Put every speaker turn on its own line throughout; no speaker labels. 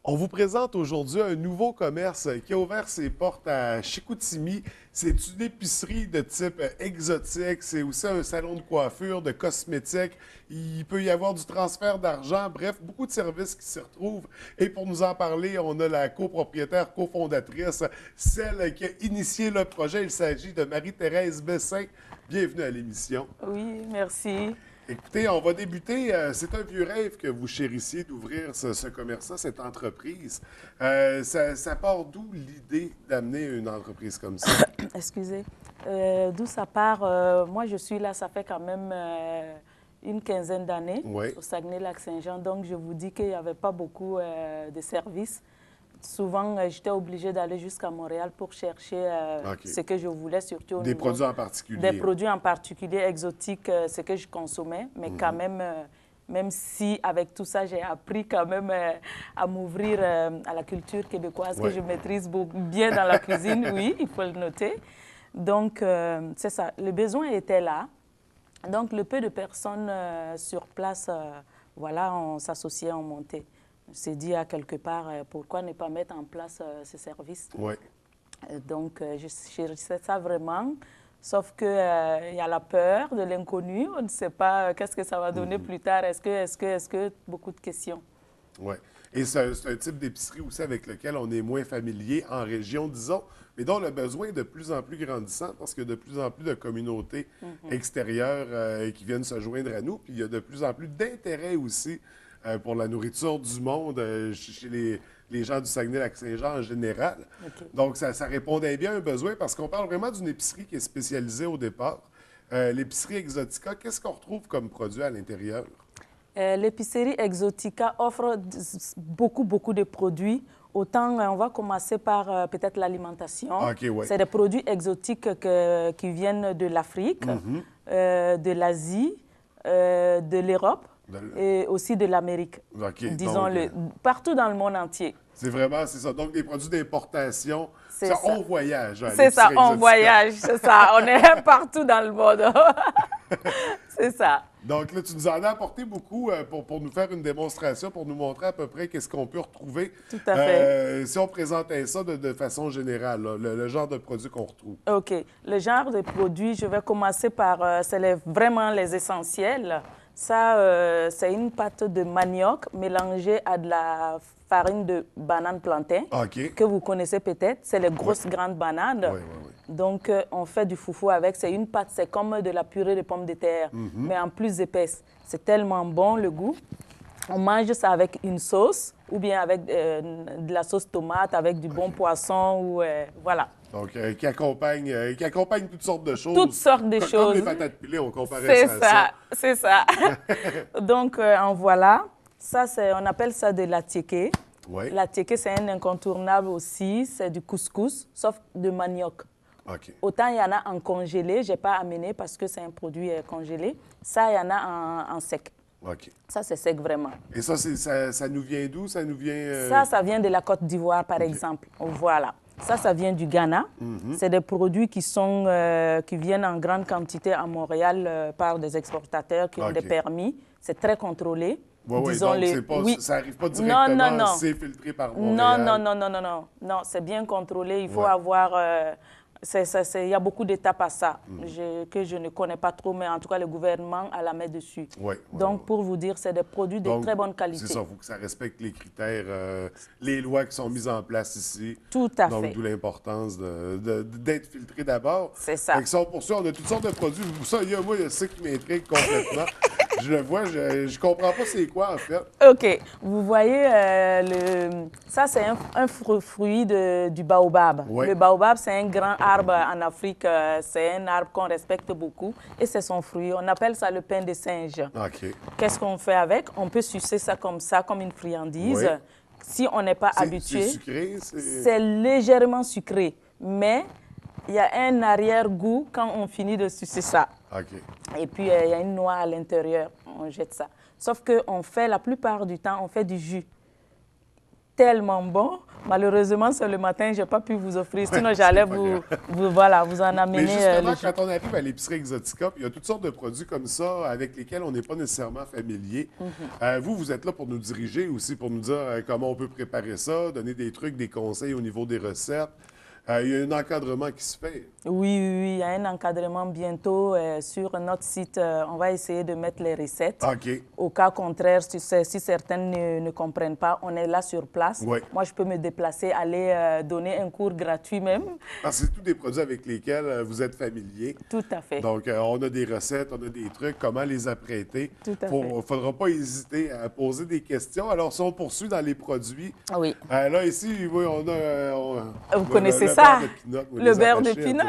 On vous présente aujourd'hui un nouveau commerce qui a ouvert ses portes à Chicoutimi. C'est une épicerie de type exotique. C'est aussi un salon de coiffure, de cosmétiques. Il peut y avoir du transfert d'argent. Bref, beaucoup de services qui s'y retrouvent. Et pour nous en parler, on a la copropriétaire, cofondatrice, celle qui a initié le projet. Il s'agit de Marie-Thérèse Bessin. Bienvenue à l'émission.
Oui, merci.
Écoutez, on va débuter. C'est un vieux rêve que vous chérissiez d'ouvrir ce commerce-là, cette entreprise. Ça part d'où l'idée d'amener une entreprise comme ça?
Excusez. D'où ça part? Moi, je suis là, ça fait quand même une quinzaine d'années
Oui.
au Saguenay-Lac-Saint-Jean. Donc, je vous dis qu'il n'y avait pas beaucoup de services. Souvent, j'étais obligée d'aller jusqu'à Montréal pour chercher ce que je voulais, surtout au
Des
niveau
produits en particulier.
des produits en particulier exotiques, ce que je consommais. Mais quand même, même si avec tout ça, j'ai appris quand même à m'ouvrir à la culture québécoise que je maîtrise bien dans la cuisine, oui, il faut le noter. Donc, c'est ça. Le besoin était là. Donc, le peu de personnes sur place, voilà, on s'associait, on montait. On s'est dit à quelque part, pourquoi ne pas mettre en place ce service?
Oui.
Donc, je chérissais ça vraiment. Sauf qu'il y a la peur de l'inconnu. On ne sait pas qu'est-ce que ça va donner plus tard. Est-ce que beaucoup de questions.
Oui. Et c'est un type d'épicerie aussi avec lequel on est moins familier en région, disons, mais dont le besoin est de plus en plus grandissant parce qu'il y a de plus en plus de communautés extérieures qui viennent se joindre à nous. Puis il y a de plus en plus d'intérêt aussi pour la nourriture du monde chez les gens du Saguenay-Lac-Saint-Jean en général.
Okay.
Donc, ça répondait bien à un besoin parce qu'on parle vraiment d'une épicerie qui est spécialisée au départ. L'épicerie Exotica, qu'est-ce qu'on retrouve comme produit à l'intérieur?
L'épicerie Exotica offre beaucoup de produits. Autant, on va commencer par peut-être l'alimentation.
Okay, ouais.
C'est des produits exotiques qui viennent de l'Afrique, de l'Asie, de l'Europe et aussi de l'Amérique.
Okay,
disons-le, partout dans le monde entier.
C'est vraiment, c'est ça. Donc, des produits d'importation. Ça, on voyage.
C'est ça, on voyage, c'est ça. On est partout dans le monde. C'est ça.
Donc là, tu nous en as apporté beaucoup pour nous faire une démonstration, pour nous montrer à peu près qu'est-ce qu'on peut retrouver.
Tout à fait.
Si on présentait ça de façon générale, là, le genre de produits qu'on retrouve.
OK. Le genre de produits, je vais commencer par, c'est vraiment les essentiels. Ça, c'est une pâte de manioc mélangée à de la farine de banane plantain, que vous connaissez peut-être. C'est les grosses grandes bananes.
Oui.
Donc, on fait du foufou avec. C'est une pâte, c'est comme de la purée de pommes de terre, mais en plus épaisse. C'est tellement bon, le goût. On mange ça avec une sauce ou bien avec de la sauce tomate, avec du bon poisson ou voilà.
Donc, qui accompagne toutes sortes de choses.
Toutes sortes de choses.
Comme les patates pilées, on comparait ça à ça.
C'est ça. Donc, en voilà. Ça, on appelle ça de l'attiéké.
Oui.
L'attiéké, c'est un incontournable aussi. C'est du couscous, sauf de manioc.
OK.
Autant il y en a en congelé, je n'ai pas amené parce que c'est un produit congelé. Ça, il y en a en sec.
OK.
Ça, c'est sec vraiment.
Et ça, ça nous vient d'où? Ça nous vient...
Ça vient de la Côte d'Ivoire, par exemple. Voilà. Ça vient du Ghana. C'est des produits qui viennent en grande quantité à Montréal par des exportateurs qui ont des permis. C'est très contrôlé.
Oui, donc ça n'arrive pas directement, c'est filtré par Montréal.
Non, c'est bien contrôlé. Il faut avoir... Il y a beaucoup d'étapes à ça que je ne connais pas trop, mais en tout cas, le gouvernement a la main dessus. Donc, pour vous dire, c'est des produits de très bonne qualité.
C'est ça, il faut que ça respecte les critères, les lois qui sont mises en place ici.
Tout à fait.
Donc, d'où l'importance d'être filtré d'abord.
C'est ça.
Pour ça, on a toutes sortes de produits. Moi, il y a ça qui m'intrigue complètement. Je le vois, je comprends pas c'est quoi, en fait.
OK. Vous voyez, ça, c'est un fruit du baobab.
Oui.
Le baobab, c'est un grand arbre en Afrique. C'est un arbre qu'on respecte beaucoup. Et c'est son fruit. On appelle ça le pain de singe.
OK.
Qu'est-ce qu'on fait avec? On peut sucer ça, comme une friandise.
Oui.
Si on n'est pas habitué.
C'est sucré?
C'est légèrement sucré. Mais il y a un arrière-goût quand on finit de sucer ça.
OK.
Et puis, il y a une noix à l'intérieur. On jette ça. Sauf qu'on fait, la plupart du temps, on fait du jus. Tellement bon. Malheureusement, c'est le matin, je n'ai pas pu vous offrir. Sinon, j'allais vous en amener.
Mais justement, quand on arrive à l'épicerie Exotica, il y a toutes sortes de produits comme ça avec lesquels on n'est pas nécessairement familier. Vous êtes là pour nous diriger aussi, pour nous dire comment on peut préparer ça, donner des trucs, des conseils au niveau des recettes. Il y a un encadrement qui se fait.
Oui, il y a un encadrement bientôt sur notre site. On va essayer de mettre les recettes.
OK.
Au cas contraire, si certaines ne comprennent pas, on est là sur place.
Oui.
Moi, je peux me déplacer, aller donner un cours gratuit même.
Parce que c'est tous des produits avec lesquels vous êtes familier.
Tout à fait.
Donc, on a des recettes, on a des trucs, comment les apprêter.
Tout à fait.
Il ne faudra pas hésiter à poser des questions. Alors, si on poursuit dans les produits,
oui.
Là, ici, oui, on a...
Vous connaissez ça?
Le
beurre de pinot.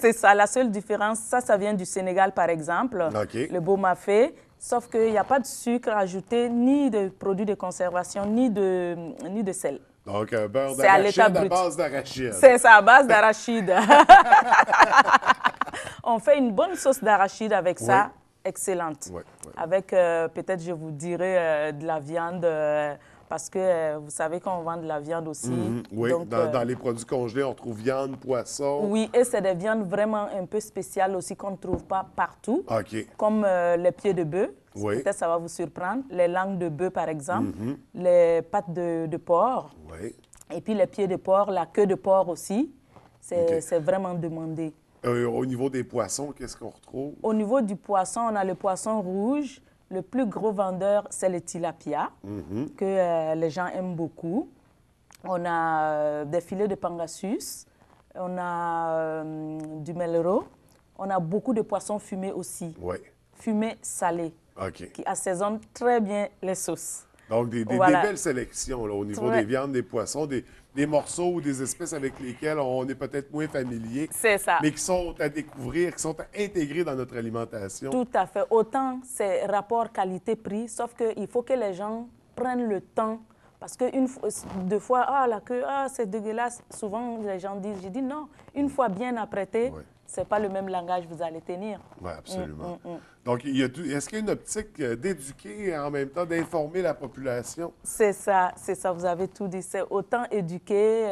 C'est ça, la seule différence. Ça vient du Sénégal, par exemple.
Okay.
Le beau mafé. Sauf qu'il n'y a pas de sucre ajouté, ni de produits de conservation, ni de sel.
Donc, un beurre d'arachide à base d'arachide.
C'est ça, à base d'arachide. On fait une bonne sauce d'arachide avec ça, excellente.
Oui.
Avec, peut-être, je vous dirais, de la viande, parce que vous savez qu'on vend de la viande aussi.
Oui,
donc,
dans les produits congelés, on trouve viande, poisson.
Oui, et c'est des viandes vraiment un peu spéciales aussi qu'on ne trouve pas partout.
OK.
Comme les pieds de bœuf.
Oui.
Peut-être ça va vous surprendre. Les langues de bœuf, par exemple. Les pattes de porc.
Oui.
Et puis les pieds de porc, la queue de porc aussi. C'est vraiment demandé.
Au niveau des poissons, qu'est-ce qu'on retrouve?
Au niveau du poisson, on a le poisson rouge. Le plus gros vendeur, c'est le tilapia, que les gens aiment beaucoup. On a des filets de pangassus. On a du melro. On a beaucoup de poissons fumés aussi.
Oui.
Fumés salés.
OK.
Qui assaisonnent très bien les sauces.
Donc, des belles sélections là, au niveau des viandes, des poissons, des morceaux ou des espèces avec lesquelles on est peut-être moins familier.
C'est ça.
Mais qui sont à découvrir, qui sont à intégrer dans notre alimentation.
Tout à fait. Autant c'est rapport qualité-prix, sauf qu'il faut que les gens prennent le temps. Parce que deux fois, la queue, c'est dégueulasse. Souvent, les gens disent, j'ai dit non, une fois bien apprêté, c'est pas le même langage que vous allez tenir.
Oui, absolument. Donc, est-ce qu'il y a une optique d'éduquer et en même temps d'informer la population?
C'est ça, vous avez tout dit. C'est autant éduquer,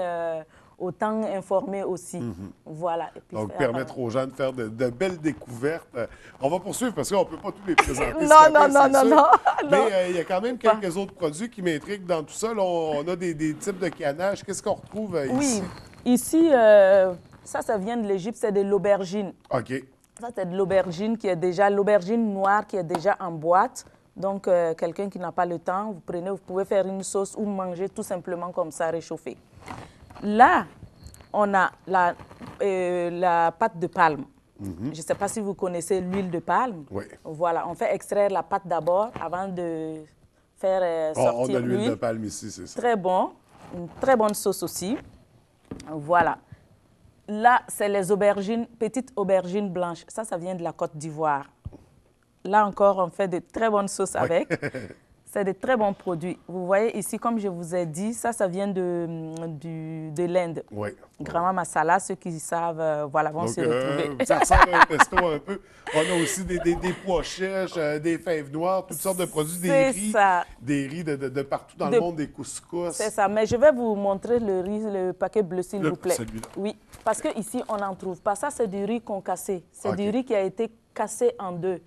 autant informer aussi. Voilà. Et puis
donc, permettre aux gens de faire de belles découvertes. On va poursuivre parce qu'on ne peut pas tous les présenter.
Non.
Mais il y a quand même quelques autres produits qui m'intriguent dans tout ça. Là, on a des types de canage. Qu'est-ce qu'on retrouve ici?
Oui, ici, ça vient de l'Égypte, c'est de l'aubergine.
OK.
Ça, c'est de l'aubergine l'aubergine noire qui est déjà en boîte. Donc, quelqu'un qui n'a pas le temps, vous pouvez faire une sauce ou manger tout simplement comme ça, réchauffée. Là, on a la pâte de palme. Je ne sais pas si vous connaissez l'huile de palme.
Oui.
Voilà, on fait extraire la pâte d'abord avant de faire sortir l'huile.
On a l'huile de palme ici, c'est ça.
Très bon. Une très bonne sauce aussi. Voilà. Là, c'est les aubergines, petites aubergines blanches. Ça vient de la Côte d'Ivoire. Là encore, on fait de très bonnes sauces avec. C'est de très bons produits. Vous voyez ici, comme je vous ai dit, ça vient de l'Inde.
Oui.
Grama masala, ceux qui savent, vont se retrouver.
Ça ressemble à un pesto un peu. On a aussi des pois chiches, des fèves noires, toutes sortes de produits, des riz.
Ça.
Des riz de partout dans le monde, des couscous.
C'est ça, mais je vais vous montrer le riz, le paquet bleu, s'il vous plaît.
Celui-là.
Oui, parce qu'ici, on n'en trouve pas. Ça, c'est du riz concassé. C'est du riz qui a été cassé en deux.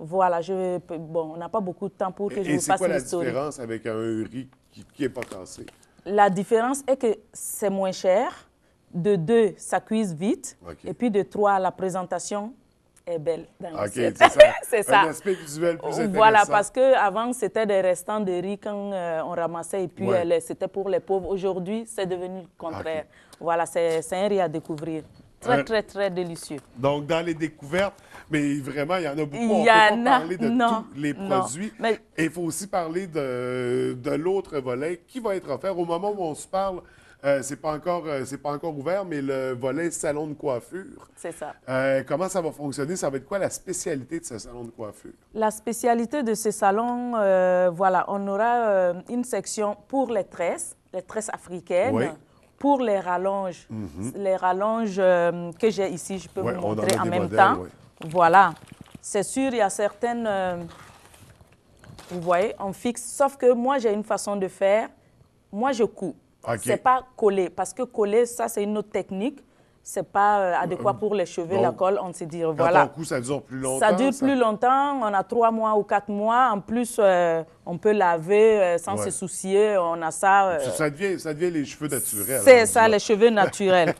Voilà, on n'a pas beaucoup de temps pour que je vous fasse l'histoire.
Et c'est quoi la différence avec un riz qui n'est pas cassé?
La différence est que c'est moins cher. De 2, ça cuise vite. Et puis de 3, la présentation est belle dans l'assiette.
C'est ça. Un aspect visuel plus intéressant.
Voilà, parce qu'avant, c'était des restants de riz quand on ramassait et puis c'était pour les pauvres. Aujourd'hui, c'est devenu le contraire. Voilà, c'est un riz à découvrir. Très, très, très délicieux.
Donc, dans les découvertes, mais vraiment, il y en a beaucoup. On ne peut pas parler de tous les produits. Mais... Et il faut aussi parler de l'autre volet qui va être offert. Au moment où on se parle, c'est pas encore ouvert, mais le volet salon de coiffure.
C'est ça.
Comment ça va fonctionner? Ça va être quoi la spécialité de ce salon de coiffure?
La spécialité de ce salon, on aura une section pour les tresses africaines. Oui. Pour les rallonges, les rallonges que j'ai ici, je peux vous montrer en même temps. Oui. Voilà. C'est sûr, il y a certaines... vous voyez, on fixe. Sauf que moi, j'ai une façon de faire. Moi, je couds.
OK.
C'est pas collé. Parce que coller, ça, c'est une autre technique. C'est pas adéquat pour les cheveux,
Donc,
la colle. On se dit,
Quand
voilà.
on coud, ça dure plus longtemps?
Ça dure plus longtemps. On a 3 mois ou 4 mois. En plus, on peut laver sans se soucier. On a ça.
Ça devient les cheveux naturels.
C'est ça, les cheveux naturels.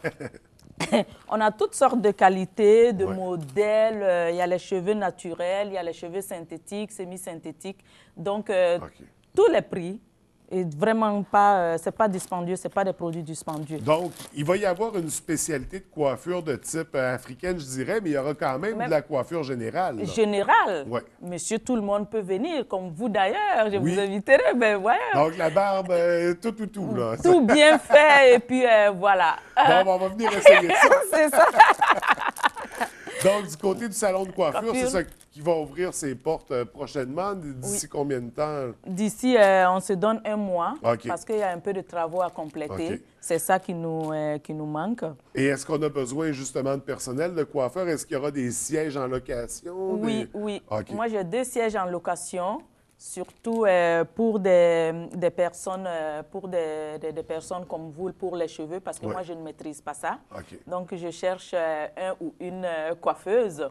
On a toutes sortes de qualités, de modèles. Il y a les cheveux naturels, il y a les cheveux synthétiques, semi-synthétiques. Donc, tous les prix. Et vraiment pas, c'est pas dispendieux, c'est pas des produits dispendieux.
Donc, il va y avoir une spécialité de coiffure de type africaine, je dirais, mais il y aura quand même de la coiffure générale. Là.
Générale?
Ouais.
Monsieur, tout le monde peut venir, comme vous d'ailleurs. Je vous inviterai, ben voilà.
Donc, la barbe, tout, là.
Tout bien fait, et puis voilà.
Bon, on va venir essayer ça.
C'est ça.
Donc, du côté du salon de coiffure, c'est ça qui va ouvrir ses portes prochainement. D'ici combien de temps?
D'ici, on se donne 1 mois, parce qu'il y a un peu de travaux à compléter. C'est ça qui nous manque.
Et est-ce qu'on a besoin justement de personnel de coiffeur? Est-ce qu'il y aura des sièges en location?
Oui. Moi, j'ai 2 sièges en location. Surtout pour des personnes, des personnes comme vous, pour les cheveux, parce que moi, je ne maîtrise pas ça. Donc, je cherche un ou une coiffeuse.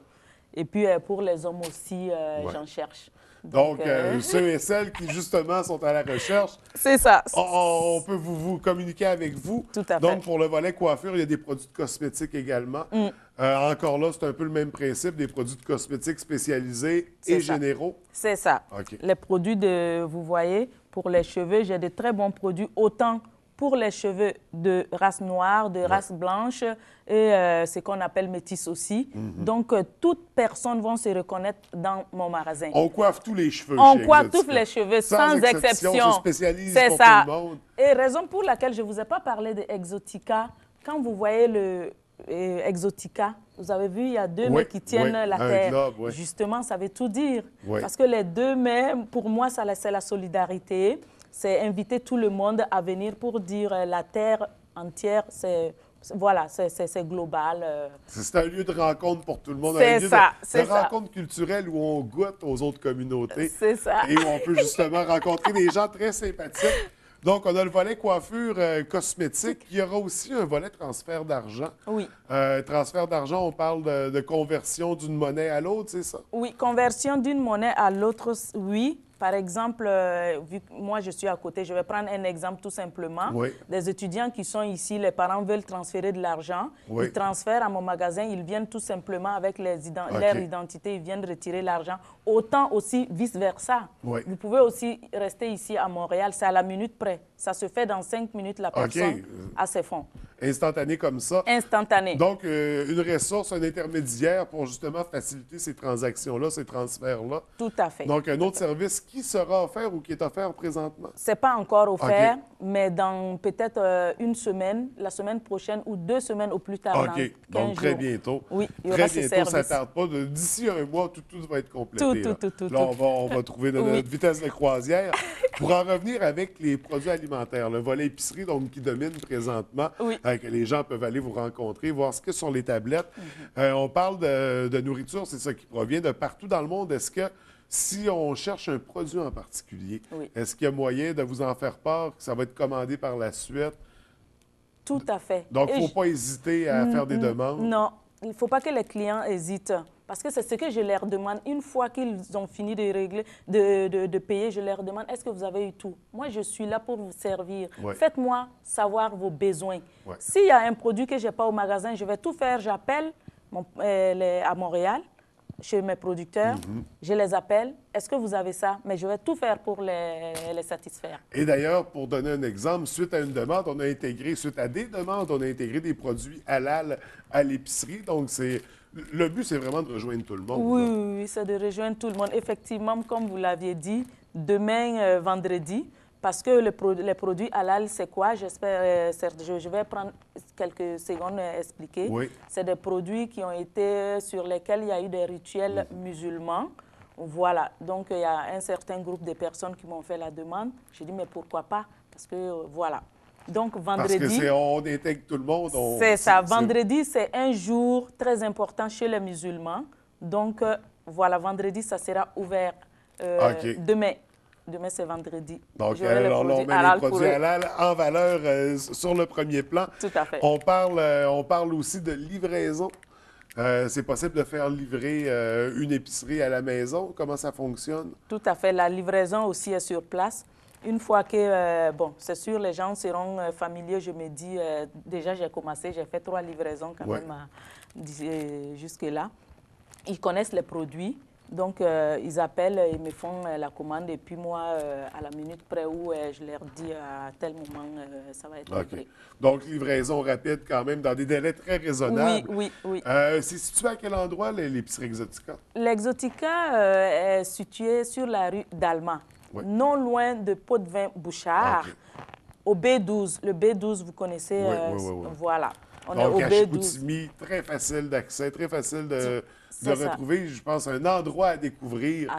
Et puis, pour les hommes aussi, j'en cherche.
Donc, ceux et celles qui, justement, sont à la recherche,
c'est ça.
On peut vous communiquer avec vous.
Tout à fait.
Donc, pour le volet coiffure, il y a des produits de cosmétiques également. Encore là, c'est un peu le même principe, des produits de cosmétiques spécialisés et généraux. C'est
ça. Les produits vous voyez, pour les cheveux, j'ai de très bons produits, autant pour les cheveux de race noire, de race blanche et ce qu'on appelle métis aussi. Donc, toute personne va se reconnaître dans mon magasin.
On coiffe tous les cheveux
On coiffe tous les cheveux, sans exception.
On se spécialise pour tout le monde.
Et raison pour laquelle je ne vous ai pas parlé de Exotica. Quand vous voyez le Exotica, vous avez vu, il y a 2 mains qui tiennent la terre.
Globe,
justement, ça veut tout dire. Parce que les 2 mains, pour moi, c'est la solidarité. C'est inviter tout le monde à venir pour dire la terre entière, c'est global.
C'est un lieu de rencontre pour tout le monde.
C'est ça.
C'est une rencontre culturelle où on goûte aux autres communautés.
C'est ça.
Et où on peut justement rencontrer des gens très sympathiques. Donc, on a le volet coiffure cosmétique. Il y aura aussi un volet transfert d'argent.
Oui.
Transfert d'argent, on parle de conversion d'une monnaie à l'autre, c'est ça?
Oui, conversion d'une monnaie à l'autre, oui. Par exemple, vu que moi, je suis à côté, je vais prendre un exemple tout simplement. Des étudiants qui sont ici, les parents veulent transférer de l'argent. Ils transfèrent à mon magasin, ils viennent tout simplement avec leur identité, ils viennent retirer l'argent. Autant aussi vice-versa. Vous pouvez aussi rester ici à Montréal, c'est à la minute près. Ça se fait dans 5 minutes, la personne a ses fonds.
Instantané comme ça?
Instantané.
Donc, une ressource, un intermédiaire pour justement faciliter ces transactions-là, ces transferts-là.
Tout à fait.
Donc, un autre service qui sera offert ou qui est offert présentement?
Ce n'est pas encore offert, mais dans peut-être 1 semaine, la semaine prochaine ou 2 semaines au plus tard.
Donc très bientôt.
Oui, il y aura
très bientôt, ça ne tarde pas. D'ici 1 mois, tout va être complété.
Tout.
Là, on va trouver notre vitesse de croisière. Pour en revenir avec les produits alimentaires, le volet épicerie donc, qui domine présentement, que les gens peuvent aller vous rencontrer, voir ce que sont les tablettes. On parle de nourriture, c'est ça qui provient de partout dans le monde. Est-ce que si on cherche un produit en particulier, est-ce qu'il y a moyen de vous en faire part, que ça va être commandé par la suite?
Tout à fait.
Donc, il ne faut pas hésiter à faire des demandes?
Non, il ne faut pas que les clients hésitent. Parce que c'est ce que je leur demande. Une fois qu'ils ont fini de régler, de payer, je leur demande, est-ce que vous avez eu tout? Moi, je suis là pour vous servir. Faites-moi savoir vos besoins. S'il y a un produit que je n'ai pas au magasin, je vais tout faire. J'appelle à Montréal, chez mes producteurs, je les appelle. Est-ce que vous avez ça? Mais je vais tout faire pour les satisfaire.
Et d'ailleurs, pour donner un exemple, suite à une demande, suite à des demandes, on a intégré des produits halal à l'épicerie. Donc, le but, c'est vraiment de rejoindre tout le monde.
Oui, c'est de rejoindre tout le monde. Effectivement, comme vous l'aviez dit, demain, vendredi, parce que les produits halal, c'est quoi? J'espère, je vais prendre quelques secondes à expliquer. C'est des produits qui ont été, sur lesquels il y a eu des rituels musulmans. Voilà, donc il y a un certain groupe de personnes qui m'ont fait la demande. J'ai dit, mais pourquoi pas? Parce que, voilà. Donc, vendredi...
Parce que on intègre tout le monde.
C'est ça. Vendredi, c'est un jour très important chez les musulmans. Donc, voilà, vendredi, ça sera ouvert demain. Demain, c'est vendredi.
Donc,
J'aurai
on met les
halal
produits
pour eux.
halal en valeur sur le premier plan.
Tout à fait.
On parle aussi de livraison. C'est possible de faire livrer une épicerie à la maison. Comment ça fonctionne?
Tout à fait. La livraison aussi est sur place. Une fois que, bon, c'est sûr, les gens seront familiers, je me dis, déjà j'ai commencé, j'ai fait 3 livraisons quand même jusque-là. Ils connaissent les produits, donc ils appellent, ils me font la commande et puis moi, à la minute près où je leur dis à tel moment, ça va être livré.
Donc, livraison rapide quand même, dans des délais très raisonnables.
Oui, oui, oui.
C'est situé à quel endroit, l'épicerie Exotica?
L'Exotica est situé sur la rue d'Alma. Oui. Non loin de Pot-de-Vin Bouchard, au B12. Le B12, vous connaissez, voilà.
On donc, est au B12. Chicoutimi, très facile d'accès, très facile de retrouver, je pense, un endroit à découvrir,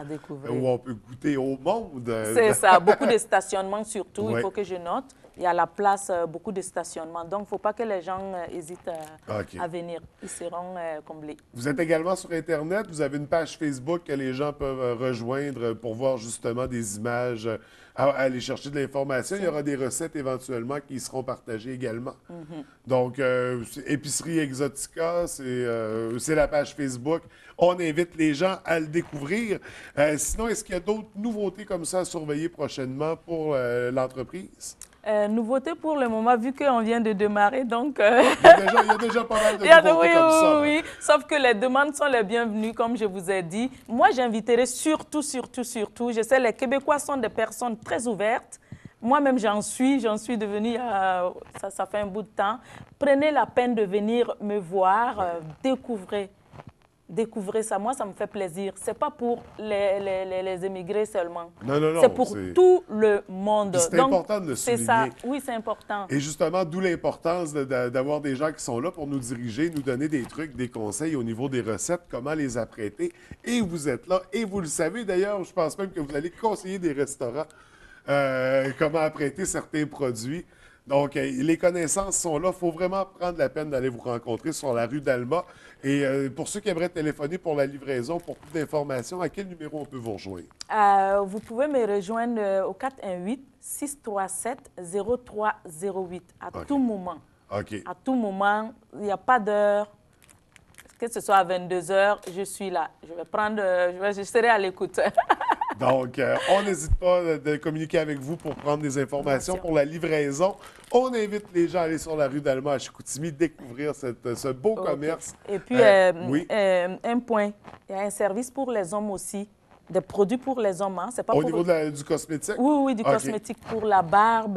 où on peut goûter au monde.
C'est ça, beaucoup de stationnements surtout, il faut que je note. Il y a la place, beaucoup de stationnements. Donc, il ne faut pas que les gens hésitent à venir. Ils seront comblés.
Vous êtes également sur Internet. Vous avez une page Facebook que les gens peuvent rejoindre pour voir justement des images, aller chercher de l'information. Il y aura des recettes éventuellement qui seront partagées également. Donc, Épicerie Exotica, c'est la page Facebook. On invite les gens à le découvrir. Sinon, est-ce qu'il y a d'autres nouveautés comme ça à surveiller prochainement pour l'entreprise?
Nouveauté pour le moment, vu qu'on vient de démarrer, donc...
Il y a déjà pas mal de nouveautés comme ça.
Oui, sauf que les demandes sont les bienvenues, comme je vous ai dit. Moi, j'inviterai surtout, je sais, les Québécois sont des personnes très ouvertes. Moi-même, j'en suis devenue, ça fait un bout de temps. Prenez la peine de venir me voir, découvrez ça. Moi, ça me fait plaisir. Ce n'est pas pour les émigrés seulement.
Non.
C'est pour tout le monde.
C'est important de le souligner.
C'est ça. Oui, c'est important.
Et justement, d'où l'importance d'avoir des gens qui sont là pour nous diriger, nous donner des trucs, des conseils au niveau des recettes, comment les apprêter. Et vous êtes là. Et vous le savez d'ailleurs, je pense même que vous allez conseiller des restaurants comment apprêter certains produits. Donc, les connaissances sont là. Il faut vraiment prendre la peine d'aller vous rencontrer sur la rue d'Alma. Et pour ceux qui aimeraient téléphoner pour la livraison, pour plus d'informations, à quel numéro on peut vous rejoindre?
Vous pouvez me rejoindre au 418-637-0308 à tout moment.
OK.
À tout moment, il n'y a pas d'heure. Que ce soit à 22 h, je suis là. Je serai à l'écoute.
Donc, on n'hésite pas de communiquer avec vous pour prendre des informations pour la livraison. On invite les gens à aller sur la rue d'Alma à Chicoutimi, découvrir ce beau commerce.
Et puis, un point, il y a un service pour les hommes aussi. Des produits pour les hommes. Hein. C'est pas
au niveau du cosmétique?
Oui, du cosmétique pour la barbe,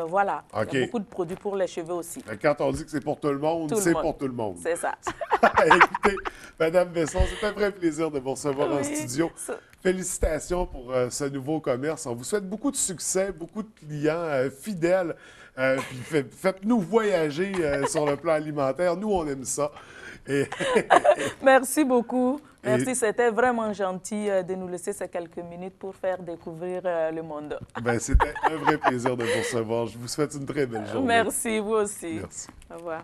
voilà. Il y a beaucoup de produits pour les cheveux aussi.
Quand on dit que c'est pour tout le monde, c'est pour tout le monde.
C'est ça.
Écoutez, Mme Besson, c'est un vrai plaisir de vous recevoir en studio. Félicitations pour ce nouveau commerce. On vous souhaite beaucoup de succès, beaucoup de clients fidèles. Puis faites-nous voyager sur le plan alimentaire. Nous, on aime ça.
Merci beaucoup. Merci, c'était vraiment gentil de nous laisser ces quelques minutes pour faire découvrir le monde.
C'était un vrai plaisir de vous recevoir. Je vous souhaite une très belle journée.
Merci, vous aussi.
Merci.
Au revoir.